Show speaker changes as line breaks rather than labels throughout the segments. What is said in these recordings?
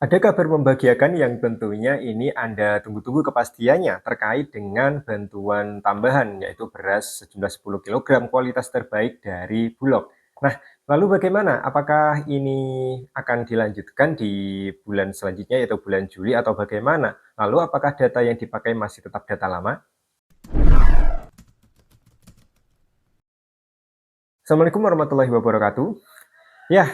Ada kabar membahagiakan yang tentunya ini Anda tunggu-tunggu kepastiannya terkait dengan bantuan tambahan, yaitu beras sejumlah 10 kilogram kualitas terbaik dari Bulog. Nah, lalu bagaimana? Apakah ini akan dilanjutkan di bulan selanjutnya, yaitu bulan Juli, atau bagaimana? Lalu apakah data yang dipakai masih tetap data lama? Assalamualaikum warahmatullahi wabarakatuh. Ya,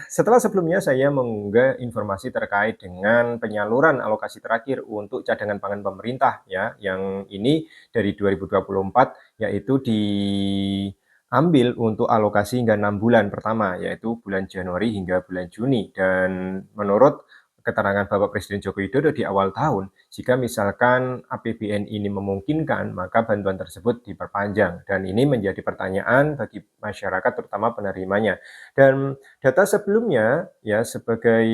setelah sebelumnya saya mengunggah informasi terkait dengan penyaluran alokasi terakhir untuk cadangan pangan pemerintah ya, yang ini dari 2024 yaitu diambil untuk alokasi hingga 6 bulan pertama, yaitu bulan Januari hingga bulan Juni. Dan menurut keterangan Bapak Presiden Joko Widodo di awal tahun, jika misalkan APBN ini memungkinkan, maka bantuan tersebut diperpanjang. Dan ini menjadi pertanyaan bagi masyarakat, terutama penerimanya. Dan data sebelumnya, ya sebagai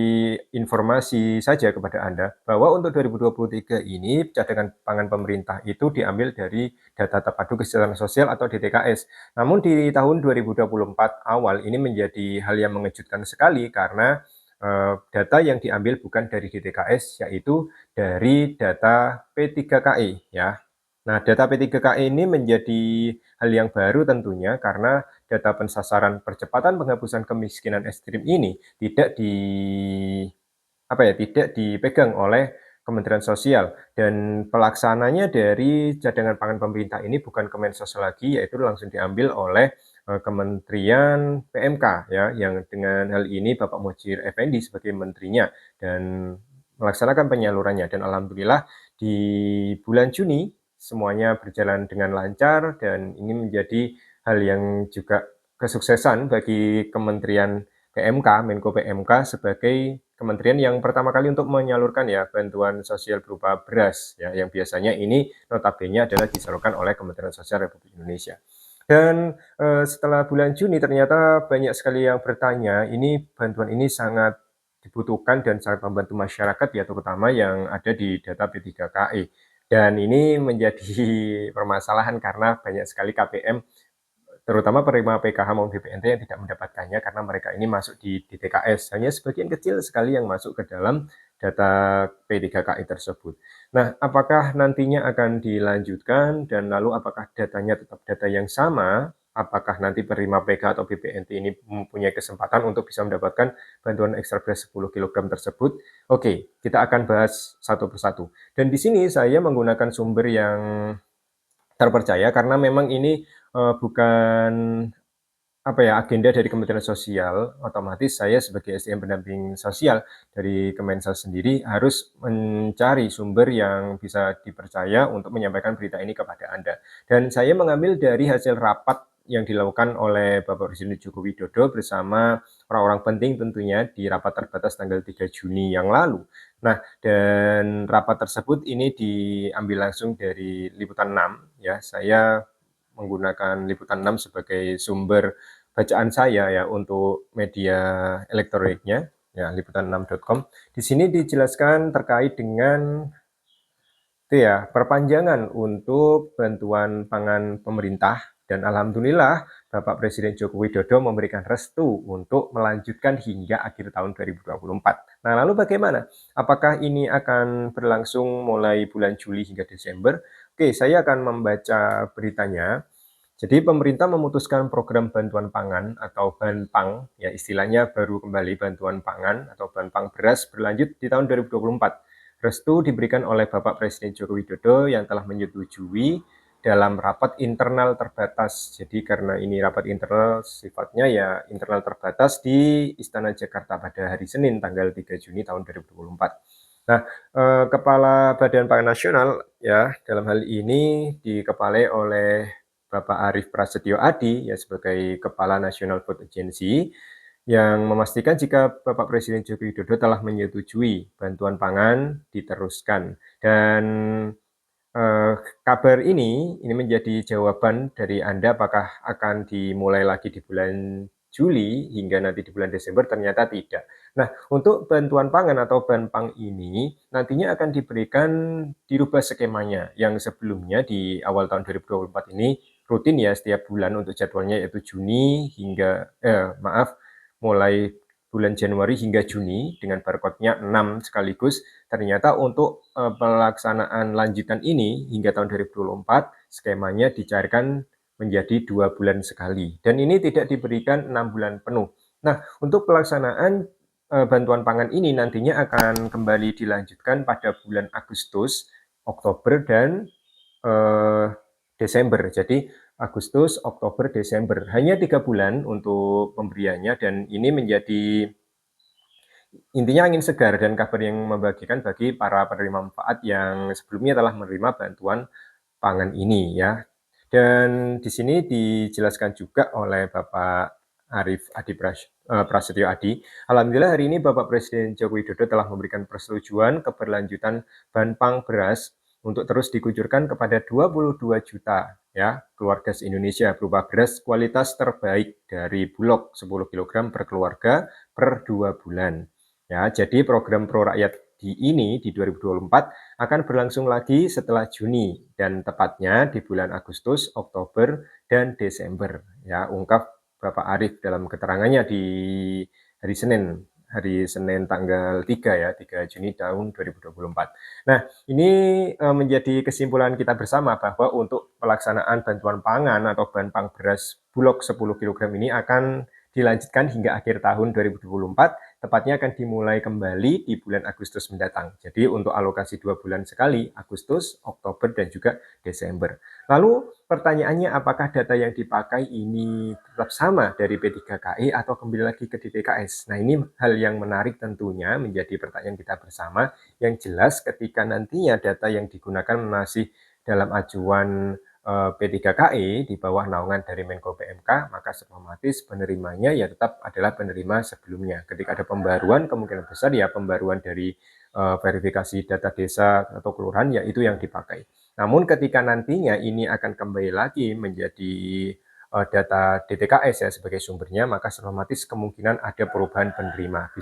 informasi saja kepada Anda, bahwa untuk 2023 ini cadangan pangan pemerintah itu diambil dari data terpadu kesejahteraan sosial atau DTKS. Namun di tahun 2024 awal ini menjadi hal yang mengejutkan sekali karena data yang diambil bukan dari DTKS, yaitu dari data P3KI ya. Nah, data P3KI ini menjadi hal yang baru tentunya karena data pensasaran percepatan penghapusan kemiskinan ekstrim ini tidak dipegang oleh Kementerian Sosial, dan pelaksananya dari cadangan pangan pemerintah ini bukan Kemensos lagi, yaitu langsung diambil oleh Kementerian PMK ya, yang dengan hal ini Bapak Muhadjir Effendi sebagai menterinya dan melaksanakan penyalurannya. Dan alhamdulillah di bulan Juni semuanya berjalan dengan lancar, dan ini menjadi hal yang juga kesuksesan bagi Kementerian PMK, Menko PMK sebagai kementerian yang pertama kali untuk menyalurkan ya bantuan sosial berupa beras ya, yang biasanya ini notabene adalah disalurkan oleh Kementerian Sosial Republik Indonesia. Dan setelah bulan Juni ternyata banyak sekali yang bertanya, ini bantuan ini sangat dibutuhkan dan sangat membantu masyarakat ya, terutama yang ada di data P3KI. Dan ini menjadi permasalahan karena banyak sekali KPM, terutama penerima PKH maupun BPNT, yang tidak mendapatkannya karena mereka ini masuk di DTKS. Hanya sebagian kecil sekali yang masuk ke dalam data P3KI tersebut. Nah, apakah nantinya akan dilanjutkan dan lalu apakah datanya tetap data yang sama? Apakah nanti penerima PKH atau BPNT ini mempunyai kesempatan untuk bisa mendapatkan bantuan ekstra beras 10 kilogram tersebut? Oke, kita akan bahas satu persatu. Dan di sini saya menggunakan sumber yang terpercaya karena memang ini bukan agenda dari Kementerian Sosial. Otomatis saya sebagai SDM pendamping sosial dari Kemensos sendiri harus mencari sumber yang bisa dipercaya untuk menyampaikan berita ini kepada Anda. Dan saya mengambil dari hasil rapat yang dilakukan oleh Bapak Presiden Joko Widodo bersama orang-orang penting tentunya di rapat terbatas tanggal 3 Juni yang lalu. Nah, dan rapat tersebut ini diambil langsung dari Liputan 6 ya. Saya menggunakan Liputan 6 sebagai sumber bacaan saya ya untuk media elektroniknya ya, liputan6.com. Di sini dijelaskan terkait dengan itu ya, perpanjangan untuk bantuan pangan pemerintah, dan alhamdulillah Bapak Presiden Joko Widodo memberikan restu untuk melanjutkan hingga akhir tahun 2024. Nah, lalu bagaimana? Apakah ini akan berlangsung mulai bulan Juli hingga Desember? Oke, saya akan membaca beritanya. Jadi pemerintah memutuskan program bantuan pangan atau Banpang, ya istilahnya baru kembali bantuan pangan atau Banpang beras berlanjut di tahun 2024. Restu diberikan oleh Bapak Presiden Joko Widodo yang telah menyetujui dalam rapat internal terbatas. Jadi karena ini rapat internal, sifatnya ya internal terbatas di Istana Jakarta pada hari Senin tanggal 3 Juni tahun 2024. Nah, Kepala Badan Pangan Nasional ya dalam hal ini dikepalai oleh Bapak Arief Prasetyo Adi ya sebagai Kepala National Food Agency, yang memastikan jika Bapak Presiden Joko Widodo telah menyetujui bantuan pangan diteruskan. Dan kabar ini menjadi jawaban dari Anda apakah akan dimulai lagi di bulan Juli hingga nanti di bulan Desember. Ternyata tidak. Nah, untuk bantuan pangan atau Banpang ini nantinya akan diberikan, dirubah skemanya, yang sebelumnya di awal tahun 2024 ini rutin ya setiap bulan untuk jadwalnya, yaitu Juni hingga mulai bulan Januari hingga Juni dengan barcode-nya 6 sekaligus. Ternyata untuk pelaksanaan lanjutan ini hingga tahun 2024 skemanya dicairkan menjadi 2 bulan sekali dan ini tidak diberikan 6 bulan penuh. Nah, untuk pelaksanaan bantuan pangan ini nantinya akan kembali dilanjutkan pada bulan Agustus, Oktober, dan Desember. Jadi Agustus, Oktober, Desember. Hanya 3 bulan untuk pemberiannya dan ini menjadi intinya angin segar dan kabar yang membagikan bagi para penerima manfaat yang sebelumnya telah menerima bantuan pangan ini ya. Dan di sini dijelaskan juga oleh Bapak Arief Adi Prasetyo Adi. Alhamdulillah hari ini Bapak Presiden Joko Widodo telah memberikan persetujuan keberlanjutan Banpang beras untuk terus dikucurkan kepada 22 juta ya keluarga se-Indonesia berupa beras kualitas terbaik dari Bulog 10 kg per keluarga per 2 bulan. Ya, jadi program Pro Rakyat di 2024 akan berlangsung lagi setelah Juni dan tepatnya di bulan Agustus, Oktober, dan Desember. Ya, ungkap Bapak Arief dalam keterangannya di hari Senin tanggal 3 ya, 3 Juni tahun 2024. Nah, ini menjadi kesimpulan kita bersama bahwa untuk pelaksanaan bantuan pangan atau Banpang beras Bulog 10 kg ini akan dilanjutkan hingga akhir tahun 2024, tepatnya akan dimulai kembali di bulan Agustus mendatang. Jadi untuk alokasi 2 bulan sekali, Agustus, Oktober, dan juga Desember. Lalu pertanyaannya apakah data yang dipakai ini tetap sama dari P3KI atau kembali lagi ke DTKS? Nah ini hal yang menarik tentunya menjadi pertanyaan kita bersama. Yang jelas ketika nantinya data yang digunakan masih dalam acuan P3KI di bawah naungan dari Menko PMK, maka otomatis penerimanya ya tetap adalah penerima sebelumnya. Ketika ada pembaruan, kemungkinan besar ya pembaruan dari verifikasi data desa atau kelurahan ya itu yang dipakai. Namun ketika nantinya ini akan kembali lagi menjadi data DTKS ya sebagai sumbernya, maka otomatis kemungkinan ada perubahan penerima.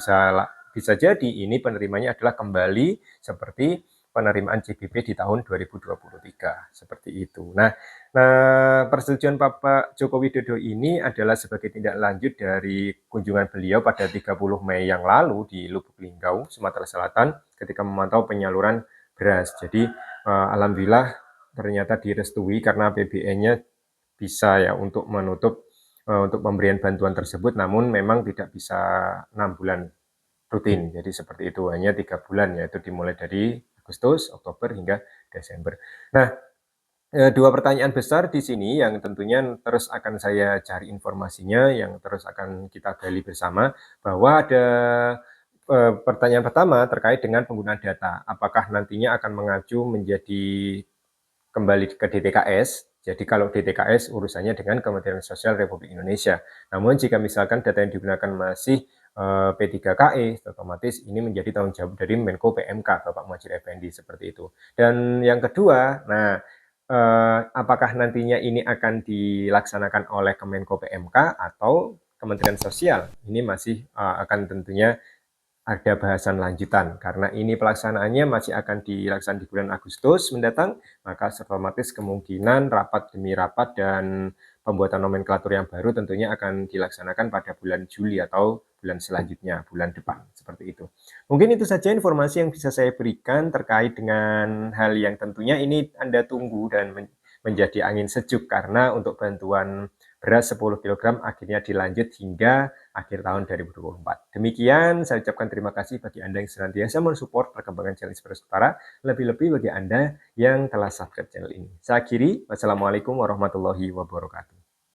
Bisa jadi ini penerimanya adalah kembali seperti penerimaan CBP di tahun 2023 seperti itu. Nah, persetujuan Bapak Joko Widodo ini adalah sebagai tindak lanjut dari kunjungan beliau pada 30 Mei yang lalu di Lubuk Linggau, Sumatera Selatan ketika memantau penyaluran beras. Jadi alhamdulillah ternyata direstui karena APBN-nya bisa ya untuk menutup untuk pemberian bantuan tersebut, namun memang tidak bisa 6 bulan rutin. Jadi seperti itu, hanya 3 bulan yaitu dimulai dari Agustus, Oktober hingga Desember. Nah, dua pertanyaan besar di sini yang tentunya terus akan saya cari informasinya, yang terus akan kita gali bersama, bahwa ada pertanyaan pertama terkait dengan penggunaan data. Apakah nantinya akan mengacu menjadi kembali ke DTKS? Jadi kalau DTKS urusannya dengan Kementerian Sosial Republik Indonesia. Namun jika misalkan data yang digunakan masih P3KI, otomatis ini menjadi tanggung jawab dari Menko PMK, Bapak Muhadjir Effendi, seperti itu. Dan yang kedua, nah apakah nantinya ini akan dilaksanakan oleh Kemenko PMK atau Kementerian Sosial? Ini masih akan tentunya ada bahasan lanjutan karena ini pelaksanaannya masih akan dilaksanakan di bulan Agustus mendatang, maka otomatis kemungkinan rapat demi rapat dan pembuatan nomenklatur yang baru tentunya akan dilaksanakan pada bulan Juli atau bulan selanjutnya, bulan depan, seperti itu. Mungkin itu saja informasi yang bisa saya berikan terkait dengan hal yang tentunya ini Anda tunggu dan menjadi angin sejuk karena untuk bantuan beras 10 kg akhirnya dilanjut hingga akhir tahun 2024. Demikian, saya ucapkan terima kasih bagi Anda yang senantiasa mensupport perkembangan channel Express Utara, lebih-lebih bagi Anda yang telah subscribe channel ini. Saya akhiri, wassalamualaikum warahmatullahi wabarakatuh.